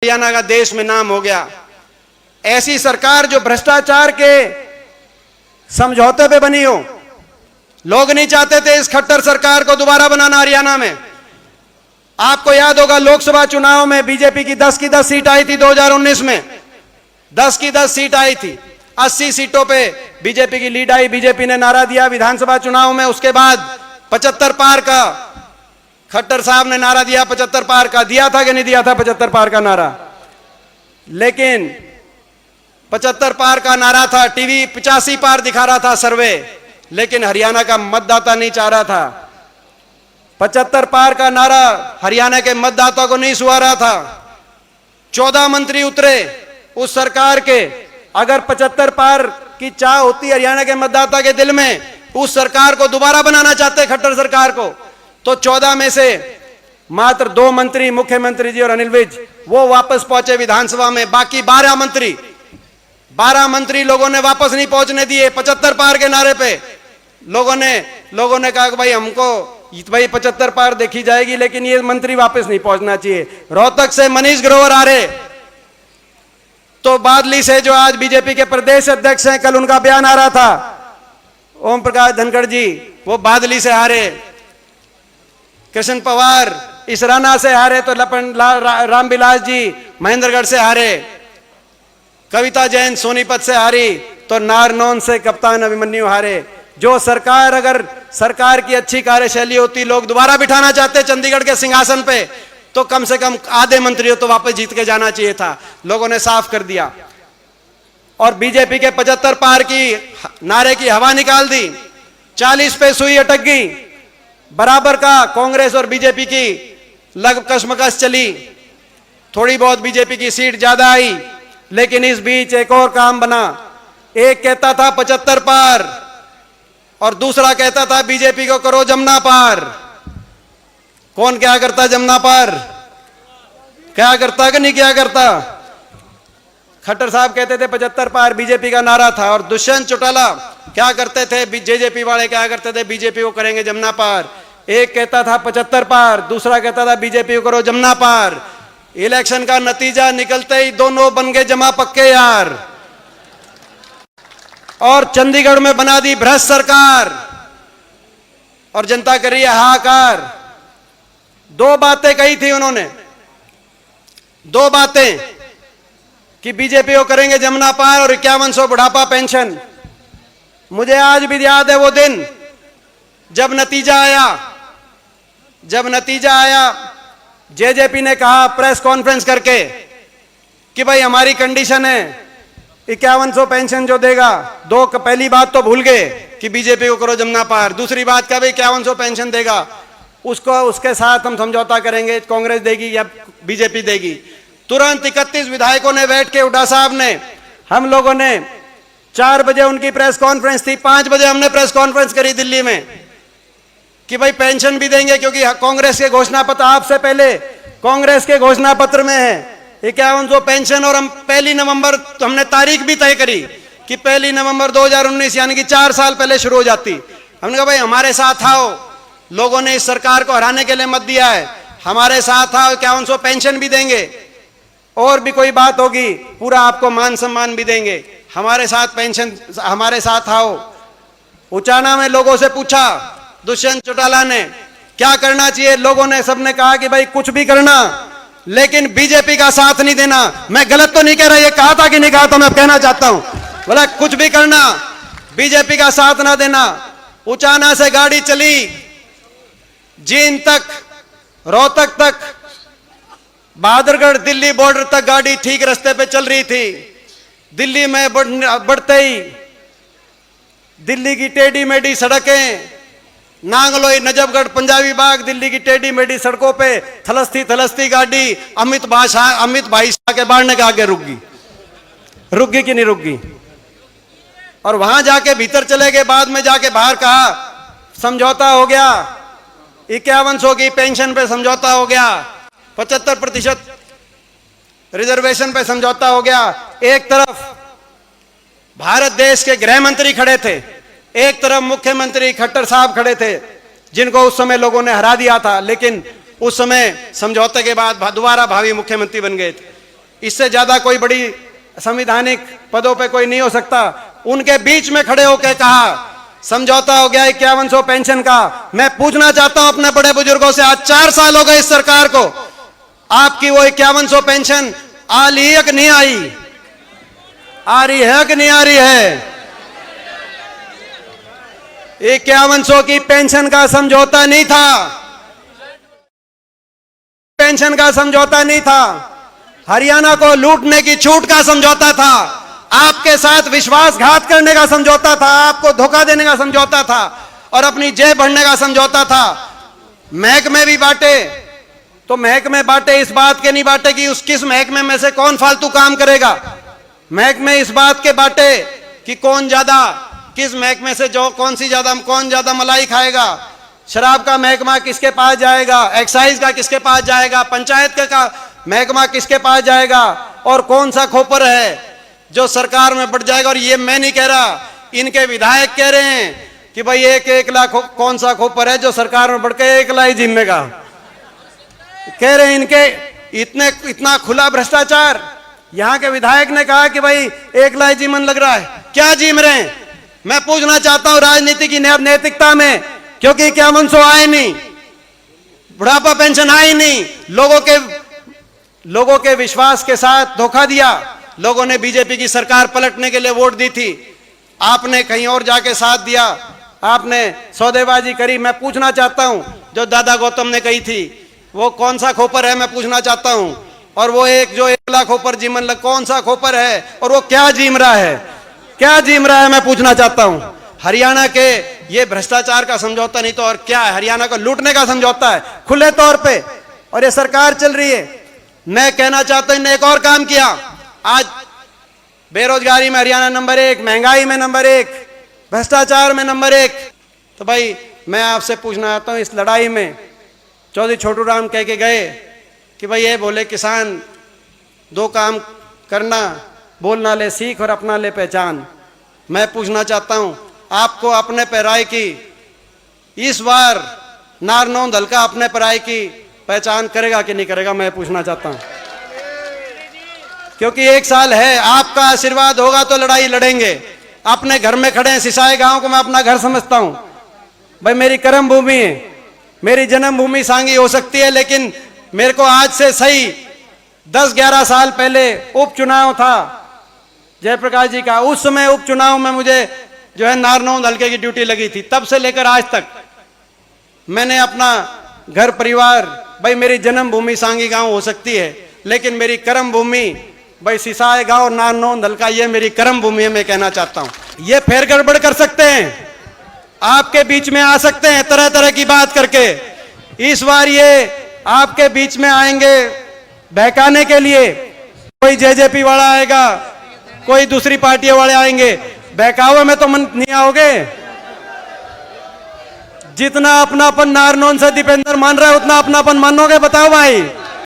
हरियाणा का देश में नाम हो गया। ऐसी सरकार जो भ्रष्टाचार के समझौते पे बनी हो। लोग नहीं चाहते थे इस खट्टर सरकार को दोबारा बनाना हरियाणा में। आपको याद होगा लोकसभा चुनाव में बीजेपी की 10 की 10 सीट आई थी 2019 में। 10 की 10 सीट आई थी। 80 सीटों पे बीजेपी की लीड आई। बीजेपी ने नारा दिया विधानसभा चुनाव में। उसके बाद 75 पार का खट्टर साहब ने नारा दिया। 75 पार का दिया था कि नहीं दिया था 75 पार का नारा? लेकिन 75 पार का नारा था। टीवी 85 पार दिखा रहा था सर्वे, लेकिन हरियाणा का मतदाता नहीं चाह रहा था। 75 पार का नारा हरियाणा के मतदाता को नहीं सुहा रहा था। 14 मंत्री उतरे उस सरकार के। अगर 75 पार की चाह होती हरियाणा के मतदाता के दिल में, उस सरकार को दोबारा बनाना चाहते खट्टर सरकार को, तो 14 में से मात्र 2 मंत्री, मुख्यमंत्री जी और अनिल विज, वो वापस पहुंचे विधानसभा में। बाकी 12 मंत्री लोगों ने वापस नहीं पहुंचने दिए 75 पार के नारे पे। लोगों ने कहा कि भाई हमको भाई 75 पार देखी जाएगी, लेकिन ये मंत्री वापस नहीं पहुंचना चाहिए। रोहतक से मनीष ग्रोवर आ रहे, तो बादली से जो आज बीजेपी के प्रदेश अध्यक्ष हैं, कल उनका बयान आ रहा था, ओम प्रकाश धनखड़ जी, वो बादली से हारे। कृष्ण पवार इसराना से हारे, तो रामविलास जी महेंद्रगढ़ से हारे। कविता जैन सोनीपत से हारी, तो नारनौन से कप्तान अभिमन्यु हारे। जो सरकार, अगर सरकार की अच्छी कार्यशैली होती, लोग दोबारा बिठाना चाहते चंडीगढ़ के सिंहासन पे, तो कम से कम आधे मंत्रियों तो वापस जीत के जाना चाहिए था। लोगों ने साफ कर दिया। और बीजेपी के 75 पार की नारे की हवा निकाल दी। 40 पे सुई अटक गई। बराबर का कांग्रेस और बीजेपी की लग कशमकश चली। थोड़ी बहुत बीजेपी की सीट ज्यादा आई, लेकिन इस बीच एक और काम बना। एक कहता था 75 पार और दूसरा कहता था बीजेपी को करो जमुना पार। कौन क्या करता जमुना पार? क्या करता कि नहीं क्या करता? खट्टर साहब कहते थे 75 पार, बीजेपी का नारा था। और दुष्यंत चौटाला क्या करते थे, जेजेपी वाले क्या करते थे, बीजेपी को करेंगे जमुना पार। एक कहता था 75 पार, दूसरा कहता था बीजेपी को करो जमुना पार। इलेक्शन का नतीजा निकलते ही दोनों बन गए जमा पक्के यार, और चंडीगढ़ में बना दी भ्रष्ट सरकार, और जनता कर रही है हाहाकार। 2 बातें कही थी उन्होंने, 2 बातें, कि बीजेपी को करेंगे जमुना पार और 5100 बुढ़ापा पेंशन। मुझे आज भी याद है वो दिन जब नतीजा आया, जेजेपी ने कहा प्रेस कॉन्फ्रेंस करके कि भाई हमारी कंडीशन है 5100 पेंशन जो देगा। पहली बात तो भूल गए कि बीजेपी को करो जमुना पार। दूसरी बात क्या, भाई 5100 पेंशन देगा, उसके साथ हम समझौता करेंगे, कांग्रेस देगी या बीजेपी देगी। तुरंत 31 विधायकों ने बैठ के, हुड्डा साहब ने, हम लोगों ने 4 बजे उनकी प्रेस कॉन्फ्रेंस थी, 5 बजे हमने प्रेस कॉन्फ्रेंस करी दिल्ली में कि भाई पेंशन भी देंगे, क्योंकि कांग्रेस के घोषणा पत्र, आपसे पहले कांग्रेस के घोषणा पत्र में है 5100 पेंशन। और हम 1 नवंबर, तो हमने तारीख भी तय करी कि 1 नवंबर 2019, यानी कि 4 साल पहले शुरू हो जाती। हमने कहा भाई हमारे साथ आओ, लोगों ने इस सरकार को हराने के लिए मत दिया है, हमारे साथ आओ, 5100 पेंशन भी देंगे, और भी कोई बात होगी पूरा आपको मान सम्मान भी देंगे, हमारे साथ पेंशन, हमारे साथ आओ। उचाना में लोगों से पूछा दुष्यंत चौटाला ने क्या करना चाहिए, लोगों ने, सबने कहा कि भाई कुछ भी करना, लेकिन बीजेपी का साथ नहीं देना। मैं गलत तो नहीं कह रहा, ये कहा था कि नहीं कहा था, मैं कहना चाहता हूं, बोला कुछ भी करना, बीजेपी का साथ ना देना। उचाना से गाड़ी चली जींद तक, रोहतक तक, बहादुरगढ़ दिल्ली बॉर्डर तक गाड़ी ठीक रास्ते पे चल रही थी। दिल्ली में बढ़ते ही दिल्ली की टेढ़ी मेढ़ी सड़कें, नांगलोई, नजफगढ़, पंजाबी बाग, दिल्ली की टेढ़ी मेढ़ी सड़कों पे थलसती गाड़ी अमित भाई शाह के बाढ़ने के आगे रुक गई कि नहीं रुक गई? और वहां जाके भीतर चले गए, बाद में जाके बाहर कहा समझौता हो गया, 5100 की पेंशन पे समझौता हो गया, 75% रिजर्वेशन पे समझौता हो गया। एक तरफ भारत देश के गृह मंत्री खड़े थे, एक तरफ मुख्यमंत्री खट्टर साहब खड़े थे, जिनको उस समय लोगों ने हरा दिया था, लेकिन उस समय समझौते के बाद दोबारा भावी मुख्यमंत्री बन गए थे। इससे ज्यादा कोई बड़ी संवैधानिक पदों पे कोई नहीं हो सकता। उनके बीच में खड़े होकर कहा समझौता हो गया 5100 पेंशन का। मैं पूछना चाहता हूं अपने बड़े बुजुर्गों से, आज 4 साल हो गए इस सरकार को, आपकी वो 5100 पेंशन आ ली है कि नहीं आई? आ रही है कि नहीं आ रही है? 5100 की पेंशन का समझौता नहीं था, पेंशन का समझौता नहीं था, हरियाणा को लूटने की छूट का समझौता था, आपके साथ विश्वासघात करने का समझौता था, आपको धोखा देने का समझौता था और अपनी जेब भरने का समझौता था। महकमे भी बांटे, तो महकमे बांटे इस बात के नहीं बांटे कि उस किस महकमे में से कौन फालतू काम करेगा। महकमे इस बात के बांटे कि कौन ज्यादा, किस महकमे से जो कौन ज्यादा मलाई खाएगा। शराब का महकमा किसके पास जाएगा, एक्साइज का किसके पास जाएगा, पंचायत का महकमा किसके पास जाएगा, और कौन सा खोपर है जो सरकार में बढ़ जाएगा। और ये मैं नहीं कह रहा, इनके विधायक कह रहे हैं कि भाई 1-1 लाख कौन सा खोपर है जो सरकार में बढ़ के 1 लाख जिम्मेगा। कह रहे हैं इनके इतना खुला भ्रष्टाचार। यहां के विधायक ने कहा कि भाई 1 लाख जीवन लग रहा है, क्या जीम रहे हैं? मैं पूछना चाहता हूं राजनीति की नैतिकता में, क्योंकि 5100 आए नहीं, बुढ़ापा पेंशन आई नहीं, लोगों के विश्वास के साथ धोखा दिया। लोगों ने बीजेपी की सरकार पलटने के लिए वोट दी थी, आपने कहीं और जाके साथ दिया, आपने सौदेबाजी करी। मैं पूछना चाहता हूं जो दादा गौतम ने कही थी वो कौन सा खोपर है, मैं पूछना चाहता हूं। और वो जो 1 लाख खोपर जीवन लग, कौन सा खोपर है और वो क्या जीम रहा है, क्या जीम रहा है, मैं पूछना चाहता हूं। हरियाणा के ये भ्रष्टाचार का समझौता नहीं तो और क्या है, हरियाणा को लूटने का समझौता है खुले तौर पे, और ये सरकार चल रही है। मैं कहना चाहता हूं इन्होंने एक और काम किया, आज बेरोजगारी में हरियाणा नंबर 1, महंगाई में नंबर 1, भ्रष्टाचार में नंबर 1। तो भाई मैं आपसे पूछना चाहता हूं, इस लड़ाई में चौधरी छोटू राम कह के गए कि भाई ये बोले किसान 2 काम करना, बोलना ले सीख और अपना ले पहचान। मैं पूछना चाहता हूं आपको अपने पे राय की, इस बार नारनौंद हल्का अपने पे राय की पहचान करेगा कि नहीं करेगा, मैं पूछना चाहता हूं। क्योंकि 1 साल है, आपका आशीर्वाद होगा तो लड़ाई लड़ेंगे। अपने घर में खड़े हैं, सिसाई गांव को मैं अपना घर समझता हूं। भाई मेरी कर्म भूमि है, मेरी जन्मभूमि सांगी हो सकती है, लेकिन मेरे को आज से सही 10-11 साल पहले उपचुनाव था जयप्रकाश जी का। उस समय उपचुनाव में मुझे जो है नारनौंद हल्के की ड्यूटी लगी थी। तब से लेकर आज तक मैंने अपना घर परिवार, भाई मेरी जन्मभूमि सांगी गांव हो सकती है, लेकिन मेरी कर्म भूमि भाई सिसाई गांव और नारनौंद हल्का, ये मेरी कर्म भूमि है। मैं कहना चाहता हूं ये फेर गड़बड़ कर सकते हैं, आपके बीच में आ सकते हैं तरह तरह की बात करके। इस बार ये आपके बीच में आएंगे बहकाने के लिए, कोई जेजेपी वाला आएगा, कोई दूसरी पार्टियों वाले आएंगे, बहकावे में तो मन नहीं आओगे। जितना अपनापन नारनौंद से दीपेंद्र मान रहा है उतना अपनापन मानोगे? बताओ भाई।